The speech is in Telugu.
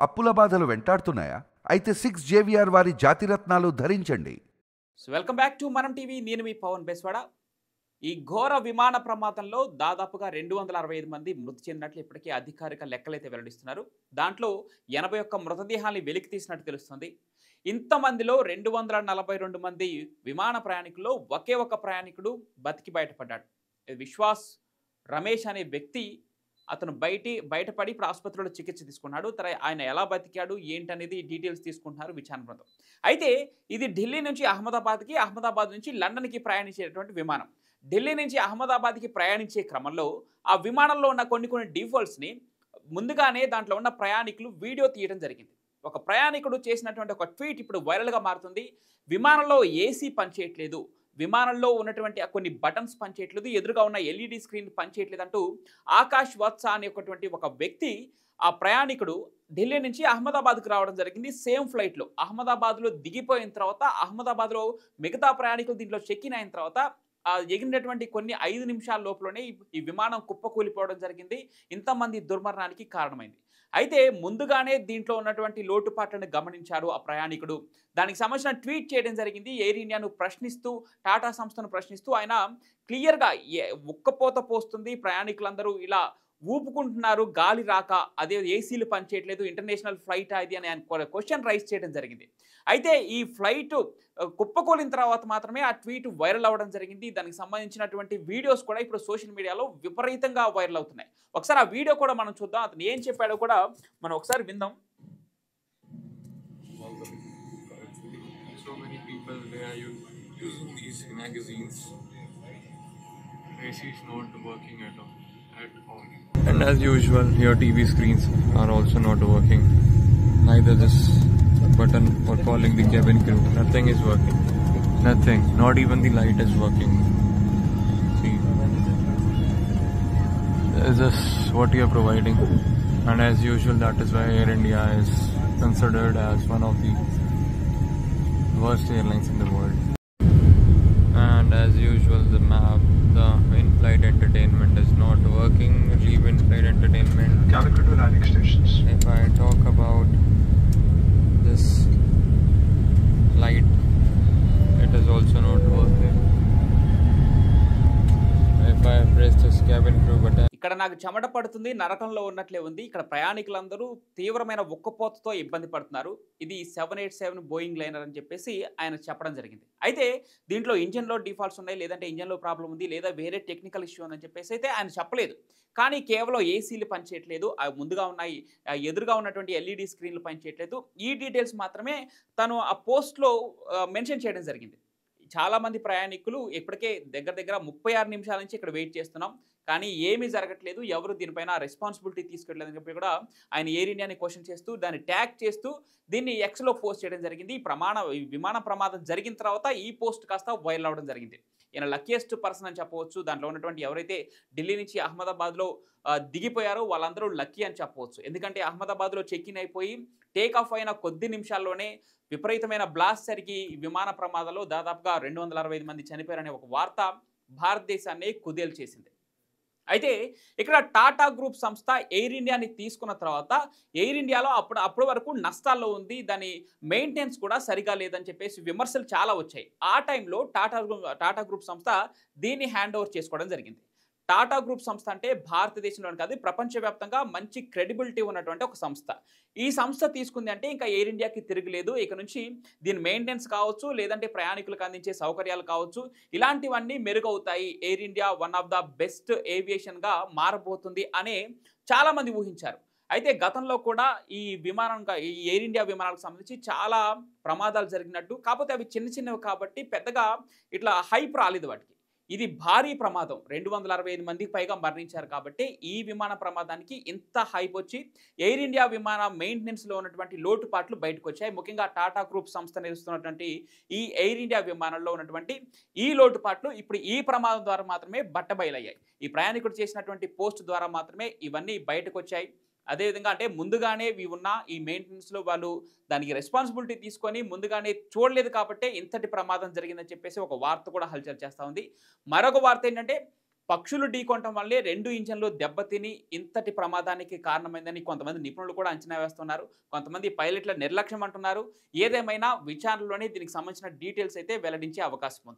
అప్పుల బాధలు వెంటాడుతున్నాయా? అయితే 6 JVR వారి జాతిరత్నాలు ధరించండి. వెల్కమ్ బ్యాక్ టు మనం టీవీ. నేను మీ పవన్ బెస్వాడ. ఈ ఘోర విమాన ప్రమాదంలో దాదాపుగా 265 మంది మృతి చెందినట్లు ఇప్పటికీ అధికారిక లెక్కలైతే వెల్లడిస్తున్నారు. దాంట్లో 81 మృతదేహాల్ని వెలికి తీసినట్టు తెలుస్తుంది. ఇంతమందిలో 242 మంది విమాన ప్రయాణికుల్లో ఒకే ఒక ప్రయాణికుడు బతికి బయటపడ్డాడు. విశ్వాస్ రమేష్ అనే వ్యక్తి అతను బయటపడి ఇప్పుడు ఆసుపత్రిలో చికిత్స తీసుకున్నాడు. ఆయన ఎలా బతికాడు ఏంటనేది డీటెయిల్స్ తీసుకుంటున్నారు విచారణ బృందం. అయితే ఇది ఢిల్లీ నుంచి అహ్మదాబాద్కి, అహ్మదాబాద్ నుంచి లండన్కి ప్రయాణించేటువంటి విమానం. ఢిల్లీ నుంచి అహ్మదాబాద్కి ప్రయాణించే క్రమంలో ఆ విమానంలో ఉన్న కొన్ని డిఫాల్ట్స్ని ముందుగానే దాంట్లో ఉన్న ప్రయాణికులు వీడియో తీయడం జరిగింది. ఒక ప్రయాణికుడు చేసినటువంటి ఒక ట్వీట్ ఇప్పుడు వైరల్గా మారుతుంది. విమానంలో ఏసీ పనిచేయట్లేదు, విమానంలో ఉన్నటువంటి కొన్ని బటన్స్ పనిచేయట్లేదు, ఎదురుగా ఉన్న ఎల్ఈడి స్క్రీన్ పనిచేయట్లేదు అంటూ ఆకాష్ వత్స అనేటువంటి ఒక వ్యక్తి, ఆ ప్రయాణికుడు ఢిల్లీ నుంచి అహ్మదాబాద్కు రావడం జరిగింది. సేమ్ ఫ్లైట్లో అహ్మదాబాద్లో దిగిపోయిన తర్వాత అహ్మదాబాద్లో మిగతా ప్రయాణికులు దీంట్లో చెక్ ఇన్ అయిన తర్వాత ఎగిరినటువంటి కొన్ని 5 నిమిషాల లోపలనే ఈ విమానం కుప్పకూలిపోవడం జరిగింది. ఇంతమంది దుర్మరణానికి కారణమైంది. అయితే ముందుగానే దీంట్లో ఉన్నటువంటి లోటుపాట్లను గమనించాడు ఆ ప్రయాణికుడు. దానికి సంబంధించిన ట్వీట్ చేయడం జరిగింది. ఎయిర్ ఇండియాను ప్రశ్నిస్తూ, టాటా సంస్థను ప్రశ్నిస్తూ ఆయన క్లియర్గా ఉక్కపోత పోస్తుంది, ప్రయాణికులందరూ ఇలా ఊపుకుంటున్నారు, గాలి రాక, అదే ఏసీలు పనిచేయట్లేదు, ఇంటర్నేషనల్ ఫ్లైట్ అది అని ఆయన క్వశ్చన్ రైజ్ చేయడం జరిగింది. అయితే ఈ ఫ్లైట్ కుప్పకూలిన తర్వాత మాత్రమే ఆ ట్వీట్ వైరల్ అవ్వడం జరిగింది. దానికి సంబంధించినటువంటి వీడియోస్ కూడా ఇప్పుడు సోషల్ మీడియాలో విపరీతంగా వైరల్ అవుతున్నాయి. ఒకసారి ఆ వీడియో కూడా మనం చూద్దాం. అతను ఏం చెప్పాడో కూడా మనం ఒకసారి విందాం. And as usual, your TV screens are also not working. Neither this button for calling the cabin crew. Nothing is working. Nothing. Not even the light is working. See, this is what you are providing. And as usual, that is why Air India is considered as one of the worst airlines in the world. And as usual, the in-flight entertainment is not working. Leave in-flight entertainment. Calicut to landing stations. If I talk about this light, it is also not working. If I press this cabin crew button, ఇక్కడ నాకు చెమట పడుతుంది, నరకంలో ఉన్నట్లే ఉంది. ఇక్కడ ప్రయాణికులందరూ తీవ్రమైన ఉక్కపోతతో ఇబ్బంది పడుతున్నారు. ఇది 787 బోయింగ్ లైనర్ అని చెప్పేసి ఆయన చెప్పడం జరిగింది. అయితే దీంట్లో ఇంజన్లో డిఫాల్ట్స్ ఉన్నాయి, లేదంటే ఇంజన్లో ప్రాబ్లం ఉంది, లేదా వేరే టెక్నికల్ ఇష్యూ ఉందని చెప్పేసి అయితే ఆయన చెప్పలేదు. కానీ కేవలం ఏసీలు పనిచేయట్లేదు, ముందుగా ఉన్నాయి ఎదురుగా ఉన్నటువంటి ఎల్ఈడి స్క్రీన్లు పనిచేయట్లేదు, ఈ డీటెయిల్స్ మాత్రమే తను ఆ పోస్ట్లో మెన్షన్ చేయడం జరిగింది. చాలామంది ప్రయాణికులు ఇప్పటికే దగ్గర 36 నిమిషాల నుంచి ఇక్కడ వెయిట్ చేస్తున్నాం, కానీ ఏమీ జరగట్లేదు, ఎవరు దీనిపైన రెస్పాన్సిబిలిటీ తీసుకోవట్లేదని చెప్పి కూడా ఆయన ఎయిర్ ఇండియాని క్వశ్చన్ చేస్తూ, దాన్ని ట్యాగ్ చేస్తూ దీన్ని ఎక్స్లో పోస్ట్ చేయడం జరిగింది. ఈ విమాన ప్రమాదం జరిగిన తర్వాత ఈ పోస్ట్ కాస్త వైరల్ అవ్వడం జరిగింది. ఈయన లక్కీయెస్ట్ పర్సన్ అని చెప్పవచ్చు. దాంట్లో ఉన్నటువంటి ఎవరైతే ఢిల్లీ నుంచి అహ్మదాబాద్లో దిగిపోయారో వాళ్ళందరూ లక్కీ అని చెప్పవచ్చు. ఎందుకంటే అహ్మదాబాద్లో చెక్ ఇన్ అయిపోయి టేక్ ఆఫ్ అయిన కొద్ది నిమిషాల్లోనే విపరీతమైన బ్లాస్ట్ జరిగి విమాన ప్రమాదంలో దాదాపుగా 265 మంది చనిపోయారనే ఒక వార్త భారతదేశాన్ని కుదేలు చేసింది. అయితే ఇక్కడ టాటా గ్రూప్ సంస్థ ఎయిర్ ఇండియాని తీసుకున్న తర్వాత ఎయిర్ ఇండియాలో అప్పటి వరకు నష్టాల్లో ఉంది, దాని మెయింటెనెన్స్ కూడా సరిగా లేదని చెప్పేసి విమర్శలు చాలా వచ్చాయి. ఆ టైంలో టాటా గ్రూప్ సంస్థ దీన్ని హ్యాండ్ ఓవర్ చేసుకోవడం జరిగింది. టాటా గ్రూప్ సంస్థ అంటే భారతదేశంలోనే కాదు, ప్రపంచవ్యాప్తంగా మంచి క్రెడిబిలిటీ ఉన్నటువంటి ఒక సంస్థ. ఈ సంస్థ తీసుకుంది అంటే ఇంకా ఎయిర్ ఇండియాకి తిరగలేదు. ఇక నుంచి దీని మెయింటెనెన్స్ కావచ్చు, లేదంటే ప్రయాణికులకు అందించే సౌకర్యాలు కావచ్చు, ఇలాంటివన్నీ మెరుగవుతాయి. Air India one of the best ఏవియేషన్గా మారబోతుంది అనే చాలామంది ఊహించారు. అయితే గతంలో కూడా ఈ ఎయిర్ ఇండియా విమానాలకు సంబంధించి చాలా ప్రమాదాలు జరిగినట్టు, కాకపోతే అవి చిన్నవి కాబట్టి పెద్దగా ఇట్లా హైప్ రాలేదు వాటికి. ఇది భారీ ప్రమాదం, 265 మందికి పైగా మరణించారు కాబట్టి ఈ విమాన ప్రమాదానికి ఇంత హైప్ వచ్చి ఎయిర్ ఇండియా విమాన మెయింటెనెన్స్లో ఉన్నటువంటి లోటుపాట్లు బయటకు వచ్చాయి. ముఖ్యంగా టాటా గ్రూప్ సంస్థ నిర్వహిస్తున్నటువంటి ఈ ఎయిర్ ఇండియా విమానంలో ఉన్నటువంటి ఈ లోటుపాట్లు ఇప్పుడు ఈ ప్రమాదం ద్వారా మాత్రమే బట్టబయలయ్యాయి. ఈ ప్రయాణికుడు చేసినటువంటి పోస్ట్ ద్వారా మాత్రమే ఇవన్నీ బయటకు వచ్చాయి. అదేవిధంగా అంటే ముందుగానే ఉన్న ఈ మెయింటెనెన్స్లో వాళ్ళు దానికి రెస్పాన్సిబిలిటీ తీసుకొని ముందుగానే చూడలేదు కాబట్టే ఇంతటి ప్రమాదం జరిగిందని చెప్పేసి ఒక వార్త కూడా హల్చల్ చేస్తూ ఉంది. మరొక వార్త ఏంటంటే పక్షులు ఢీకొనటం వల్లే 2 ఇంజన్లు దెబ్బతిని ఇంతటి ప్రమాదానికి కారణమైందని కొంతమంది నిపుణులు కూడా అంచనా వేస్తున్నారు. కొంతమంది పైలట్ల నిర్లక్ష్యం అంటున్నారు. ఏదేమైనా విచారణలోనే దీనికి సంబంధించిన డీటెయిల్స్ అయితే వెల్లడించే అవకాశం ఉంది.